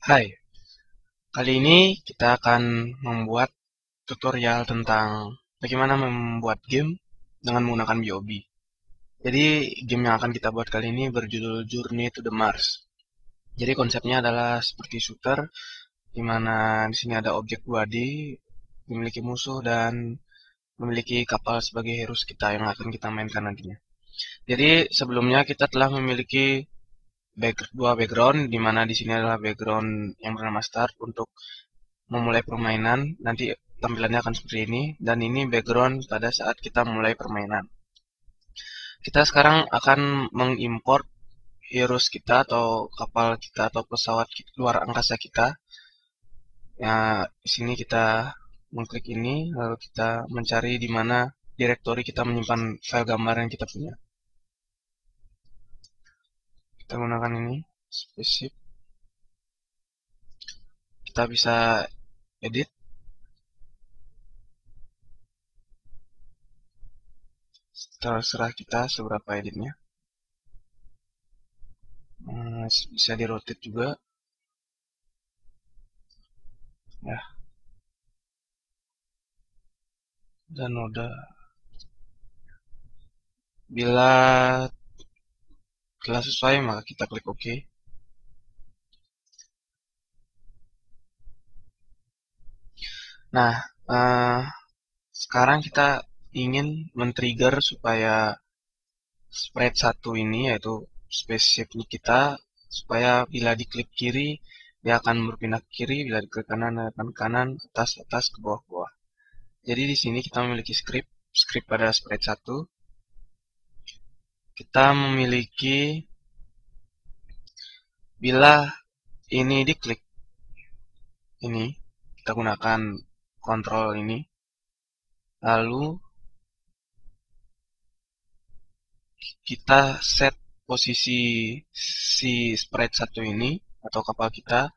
Hai, kali ini kita akan membuat tutorial tentang bagaimana membuat game dengan menggunakan BOB. Jadi, game yang akan kita buat kali ini berjudul Journey to the Mars. Jadi konsepnya adalah seperti shooter, di mana di sini ada objek 2D, memiliki musuh dan memiliki kapal sebagai heroes kita yang akan kita mainkan nantinya. Jadi sebelumnya kita telah memiliki dua background, di mana di sini adalah background yang bernama Start untuk memulai permainan. Nanti tampilannya akan seperti ini, dan ini background pada saat kita mulai permainan. Kita sekarang akan mengimport heroes kita atau kapal kita atau pesawat luar angkasa kita. Ya, di sini kita mengklik ini, lalu kita mencari di mana direktori kita menyimpan file gambar yang kita punya. Kita gunakan ini, spaceship. Kita bisa edit. Terserah kita seberapa editnya. Bisa di rotate juga. Ya, dan udah. Bila telah sesuai, maka kita klik OK. Nah, sekarang kita ingin men-trigger supaya sprite 1 ini, yaitu spaceship kita, supaya bila diklik kiri, dia akan berpindah ke kiri, bila diklik kanan, dia akan ke kanan, atas, atas, ke bawah, bawah. Jadi di sini kita memiliki script pada sprite 1. Kita memiliki, bila ini diklik, ini, kita gunakan kontrol ini, lalu kita set posisi si sprite 1 ini atau kapal kita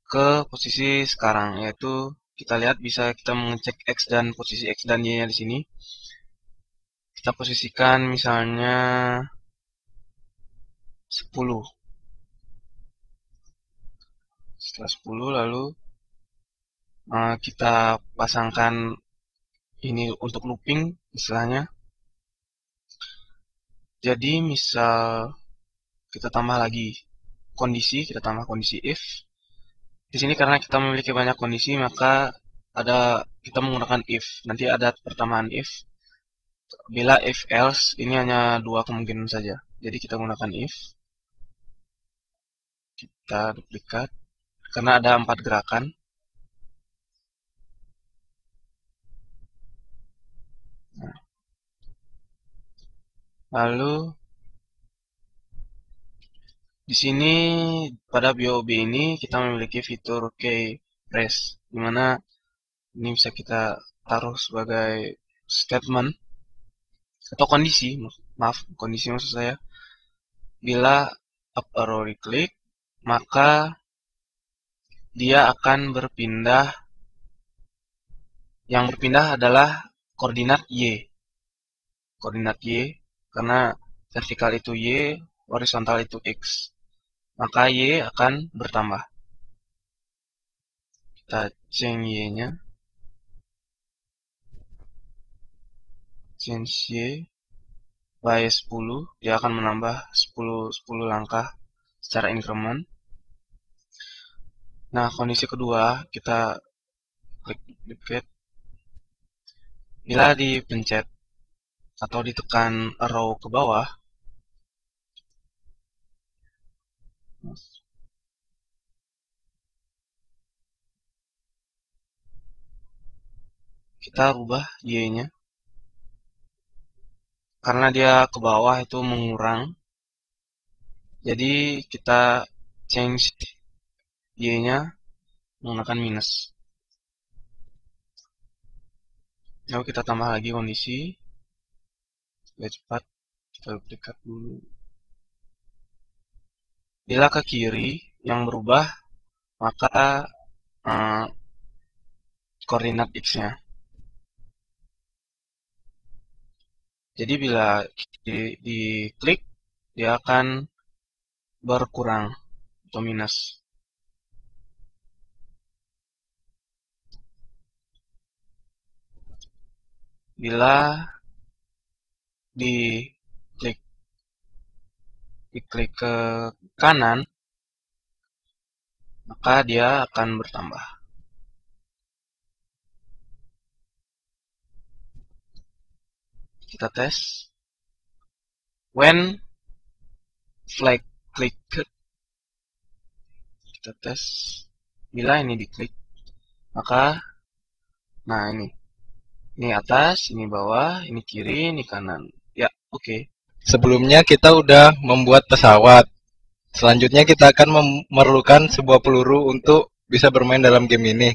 ke posisi sekarang, yaitu kita lihat bisa kita mengecek X dan posisi X dan Y nya di sini. Kita posisikan misalnya 10. Setelah 10 lalu kita pasangkan ini untuk looping istilahnya. Jadi misal kita tambah lagi kondisi, kita tambah kondisi if. Di sini karena kita memiliki banyak kondisi, maka kita menggunakan if. Nanti ada pertambahan if. Bila if else, ini hanya dua kemungkinan saja. Jadi kita gunakan if. Kita duplikat. Karena ada 4 gerakan. Nah, lalu di sini pada BOB ini kita memiliki fitur keyPress, di mana ini bisa kita taruh sebagai statement atau kondisi, maaf, kondisi maksud saya. Bila up arrow diklik, maka dia akan berpindah. Yang berpindah adalah koordinat Y. Koordinat Y, karena vertikal itu Y, horizontal itu X. Maka Y akan bertambah. Kita change Y-nya. Change Y by 10. Dia akan menambah 10 langkah secara increment. Nah, kondisi kedua, kita klik duplicate. Bila dipencet atau ditekan arrow ke bawah, kita rubah Y-nya. Karena dia ke bawah itu mengurang, jadi kita change Y-nya menggunakan minus. Lalu kita tambah lagi kondisi. Biar cepat, kita duplikat dulu. Bila ke kiri yang berubah, maka koordinat X-nya. Jadi bila diklik, dia akan berkurang atau minus. Bila diklik ke kanan, maka dia akan bertambah. Kita tes. When flag clicked, kita tes. Bila ini diklik, maka nah ini atas, ini bawah, ini kiri, ini kanan. Ya, oke. Sebelumnya kita udah membuat pesawat. Selanjutnya kita akan memerlukan sebuah peluru untuk bisa bermain dalam game ini.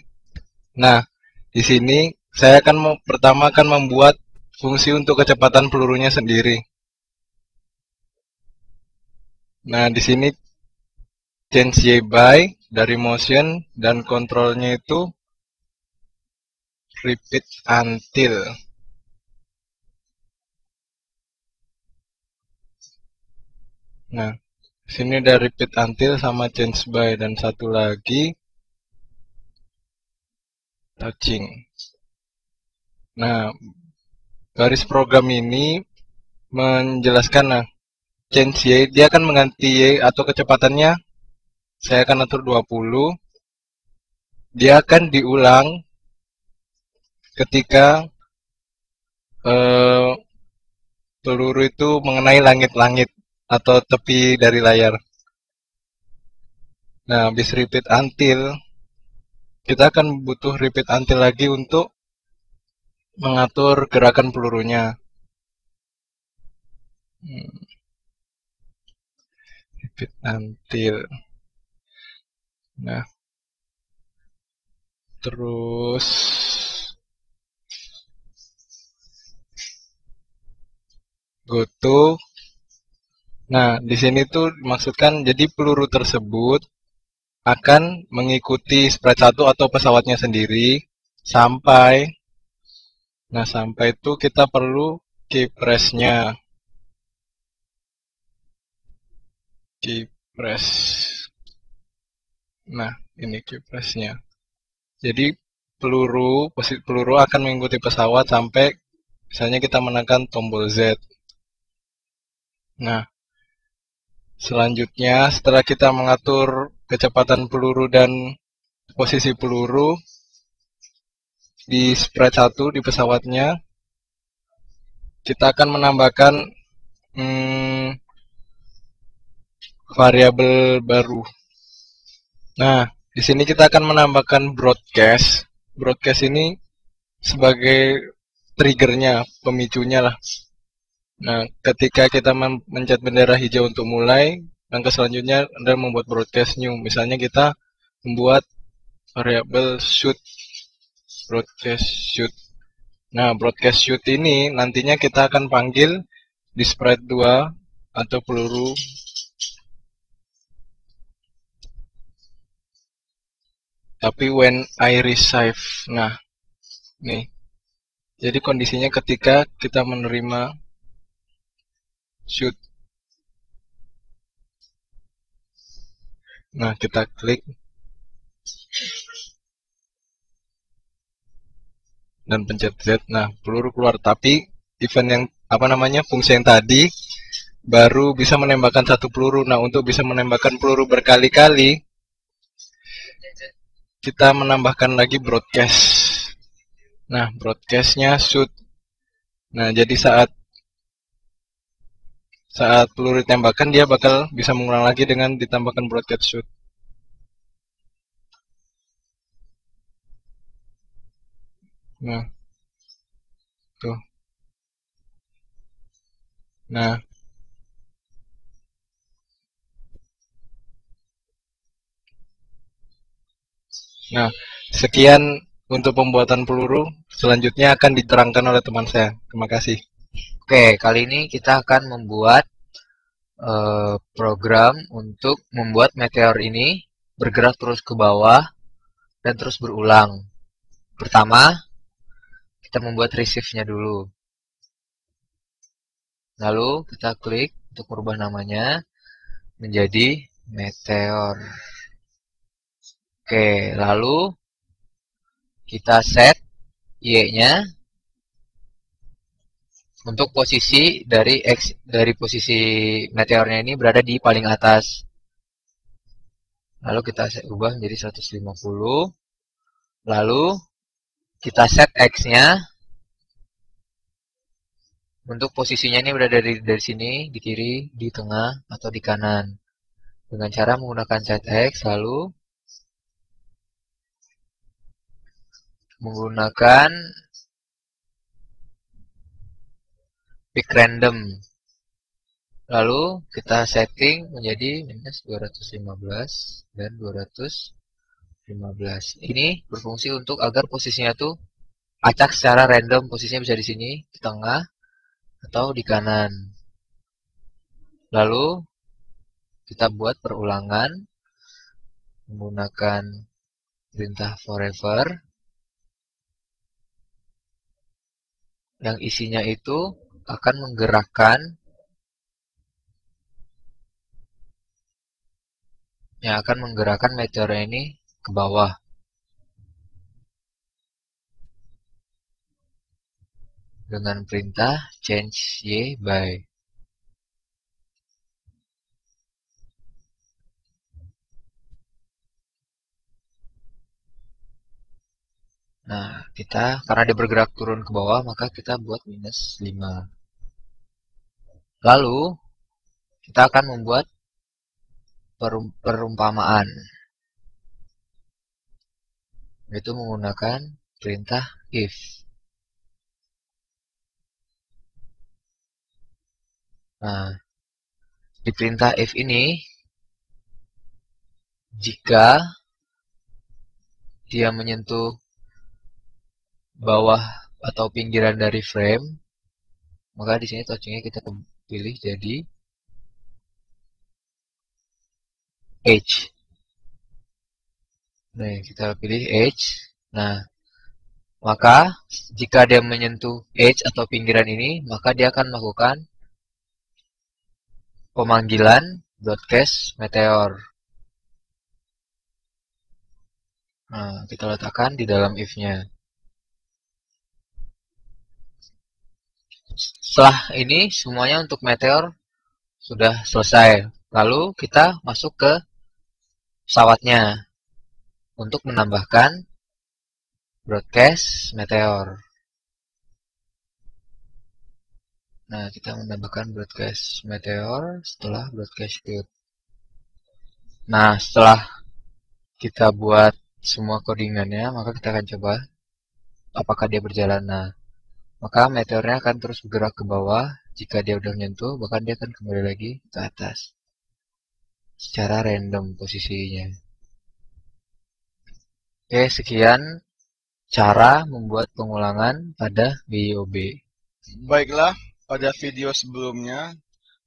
Nah, di sini saya pertama akan membuat fungsi untuk kecepatan pelurunya sendiri. Nah, di sini change Y by dari motion dan kontrolnya itu repeat until. Nah, sini ada repeat until sama change by, dan satu lagi touching. Nah, garis program ini menjelaskan, nah, change Y, dia akan mengganti Y atau kecepatannya, saya akan atur 20. Dia akan diulang ketika peluru itu mengenai langit-langit atau tepi dari layar. Nah, habis repeat until, kita akan butuh repeat until lagi untuk mengatur gerakan pelurunya. Repeat until. Nah, terus go to. Nah, di sini tuh dimaksudkan jadi peluru tersebut akan mengikuti sprite 1 atau pesawatnya sendiri sampai. Nah, sampai itu kita perlu key press-nya. Key press. Nah, ini key press-nya. Jadi posisi peluru akan mengikuti pesawat sampai misalnya kita menekan tombol Z. Nah, selanjutnya setelah kita mengatur kecepatan peluru dan posisi peluru di sprite 1 di pesawatnya, kita akan menambahkan variabel baru. Nah, di sini kita akan menambahkan broadcast. Broadcast ini sebagai triggernya, pemicunya lah. Nah, ketika kita mencet bendera hijau untuk mulai, langkah selanjutnya Anda membuat broadcast new. Misalnya kita membuat variabel shoot. Broadcast shoot. Nah, broadcast shoot ini nantinya kita akan panggil di sprite 2 atau peluru. Tapi when I receive. Nah, nih. Jadi kondisinya ketika kita menerima shoot. Nah, kita klik dan pencet Z. Nah, peluru keluar. Tapi event yang fungsi yang tadi baru bisa menembakkan satu peluru. Nah, untuk bisa menembakkan peluru berkali-kali, kita menambahkan lagi broadcast. Nah, broadcastnya shoot. Nah, jadi saat peluru ditembakkan, dia bakal bisa mengulang lagi dengan ditambahkan broadcast shoot. Nah, tuh. Nah, sekian untuk pembuatan peluru. Selanjutnya akan diterangkan oleh teman saya. Terima kasih. Oke, kali ini kita akan membuat program untuk membuat meteor ini bergerak terus ke bawah dan terus berulang. Pertama, kita membuat receive-nya dulu. Lalu kita klik untuk merubah namanya menjadi meteor. Oke, lalu kita set Y-nya untuk posisi dari posisi meteornya ini berada di paling atas. Lalu kita ubah menjadi 150. Lalu kita set X-nya untuk posisinya ini berada dari sini, di kiri, di tengah, atau di kanan. Dengan cara menggunakan set X, lalu menggunakan pick random. Lalu kita setting menjadi minus 215 dan 215. Ini berfungsi untuk agar posisinya tuh acak secara random. Posisinya bisa di sini, di tengah, atau di kanan. Lalu kita buat perulangan menggunakan perintah forever yang isinya itu akan menggerakkan meteor ini ke bawah. Dengan perintah change y by. Nah, karena dia bergerak turun ke bawah, maka kita buat minus 5. Lalu, kita akan membuat perumpamaan. Yaitu menggunakan perintah if. Nah, di perintah if ini, jika dia menyentuh bawah atau pinggiran dari frame, maka di sini touchingnya kita pilih jadi edge. Nah, kita pilih edge. Nah, maka jika dia menyentuh edge atau pinggiran ini, maka dia akan melakukan pemanggilan broadcast meteor. Nah, kita letakkan di dalam if-nya. Setelah ini semuanya untuk meteor sudah selesai. Lalu kita masuk ke pesawatnya untuk menambahkan broadcast meteor. Nah, kita menambahkan broadcast meteor setelah broadcast code. Nah, setelah kita buat semua codingannya, maka kita akan coba apakah dia berjalan. Nah, maka meteornya akan terus bergerak ke bawah. Jika dia udah menyentuh, bahkan dia akan kembali lagi ke atas secara random posisinya. Oke, sekian cara membuat pengulangan pada BIOB. Baiklah, pada video sebelumnya,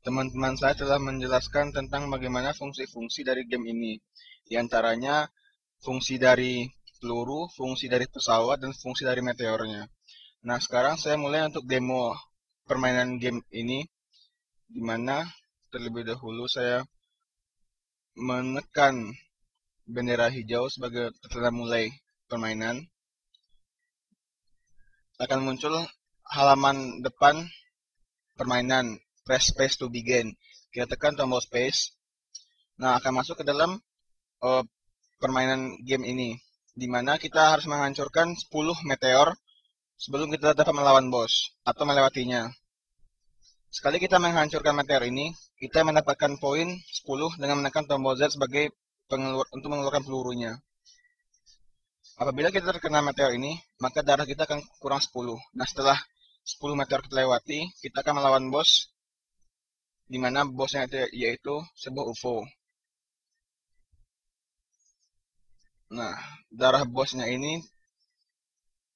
teman-teman saya telah menjelaskan tentang bagaimana fungsi-fungsi dari game ini. Di antaranya, fungsi dari peluru, fungsi dari pesawat, dan fungsi dari meteornya. Nah, sekarang saya mulai untuk demo permainan game ini, di mana terlebih dahulu saya menekan bendera hijau sebagai tanda mulai permainan. Akan muncul halaman depan permainan, press space to begin. Kita tekan tombol space. Nah, akan masuk ke dalam permainan game ini, di mana kita harus menghancurkan 10 meteor sebelum kita dapat melawan bos atau melewatinya. Sekali kita menghancurkan meteor ini, kita mendapatkan poin 10 dengan menekan tombol Z sebagai untuk mengeluarkan pelurunya. Apabila kita terkena meteor ini, maka darah kita akan kurang 10. Nah, setelah 10 meteor kita lewati, kita akan melawan bos, di mana bosnya yaitu sebuah UFO. Nah, darah bosnya ini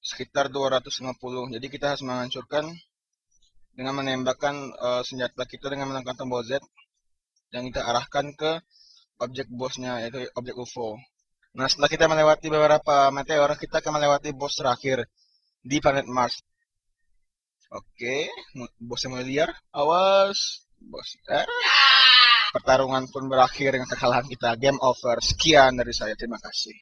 sekitar 250. Jadi kita harus menghancurkan dengan menembakkan senjata kita dengan menekan tombol Z yang kita arahkan ke objek bosnya, yaitu objek UFO. Nah, setelah kita melewati beberapa meteor, kita akan melewati bos terakhir di planet Mars. Oke, bosnya mulai liar. Awas, bos. Pertarungan pun berakhir dengan kekalahan kita. Game over. Sekian dari saya. Terima kasih.